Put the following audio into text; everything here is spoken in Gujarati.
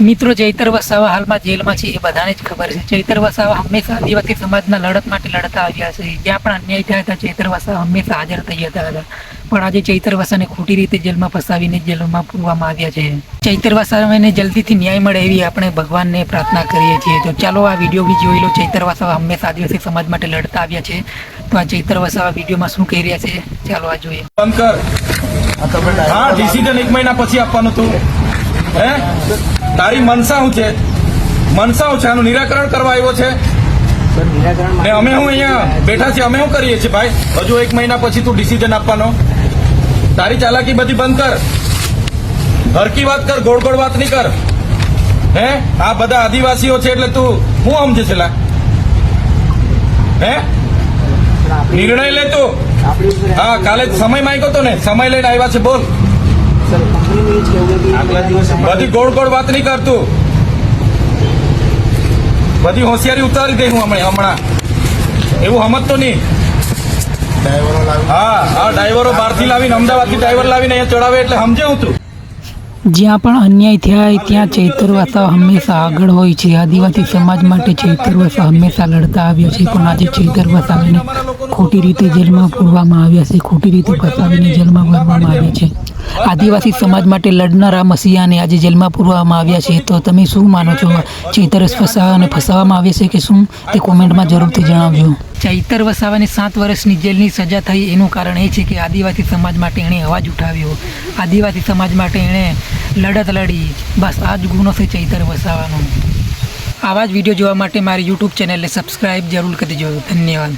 મિત્રો ચૈતર વસાવા હાલમાં જેલમાં છે એ બધાને જ ખબર છે. ચૈતર વસાવા હંમેશા આદિવાસી સમાજના લડત માટે લડતા આવ્યા છે. જ્યાં પણ અન્યાય થયા હતા ચૈતર વસાવા હંમેશા હાજર થઈ જતા હતા. પણ આજે ચૈતર વસાવાને ખોટી રીતે જેલમાં ફસાવીને જેલમાં પૂરવામાં આવ્યા છે. ચૈતર વસાવાને જલ્દીથી ન્યાય મળે એવી આપણે ભગવાનને પ્રાર્થના કરીએ છીએ. તો ચાલો આ વિડીયો બી જોઈ લો. ચૈતર વસાવા હંમેશા આદિવાસી સમાજ માટે લડતા આવ્યા છે. તો આ ચૈતર વસાવા વિડીયોમાં શું કહી રહ્યા છે ચાલો આ જોઈએ. હા, ડિસિઝન 1 મહિના પછી આપવાનું હતું. હે તારી મનસા શું છે? મનસા શું છે? આનું નિરાકરણ કરવા આવ્યો છે ને અમે હું અહીંયા બેઠા છીએ. અમે શું કરીએ છીએ ભાઈ? હજુ 1 મહિના પછી તું ડિસિઝન આપવાનો. તારી ચાલાકી બધી બંધ કર. હરકી વાત કર, ગોળ ગોળ વાત નહીં કર. હે આ બધા આદિવાસીઓ છે એટલે તું શું સમજે છે? હે નિર્ણય લે તું. હા, કાલે સમય માંગ્યો તો ને, સમય લઈને આવ્યા છે. બોલ. બધી ગોળ ગોળ વાત નહીં કરતું. બધી હોશિયારી ઉતારી દે હું હમણાં. એવું સમજતો નહીં. હા, ડ્રાઈવરો બહારથી લાવીને, અમદાવાદથી ડ્રાઈવર લાવીને અહીંયા ચડાવે એટલે સમજે હું તું. જ્યાં પણ અન્યાય થયા ત્યાં ચૈતર વસાવા હંમેશા આગળ હોય છે. આદિવાસી સમાજ માટે ચૈતર વસાવા હંમેશા લડતા આવ્યા છે. પણ આજે ચૈતર વસાવાને ખોટી રીતે જેલમાં પૂરવામાં આવ્યા છે. ખોટી રીતે ફસાવીને જેલમાં ભરવામાં આવ્યા છે. આદિવાસી સમાજ માટે લડનારા મસીહાને આજે જેલમાં પૂરવામાં આવ્યા છે. તો તમે શું માનો છો? ચૈતર વસાવાને ફસાવવામાં આવે છે કે શું? તે કોમેન્ટમાં જરૂરથી જણાવજો. ચૈતર વસાવાને 7 વર્ષની જેલની સજા થઈ એનું કારણ એ છે કે આદિવાસી સમાજ માટે એણે અવાજ ઉઠાવ્યો. આદિવાસી સમાજ માટે એણે લડત લડી. બસ આ જ ગુનો છે ચૈતર વસાવાનો. આવા જ વિડીયો જોવા માટે મારી યુટ્યુબ ચેનલને સબસ્ક્રાઈબ જરૂર કરી દેજો. ધન્યવાદ.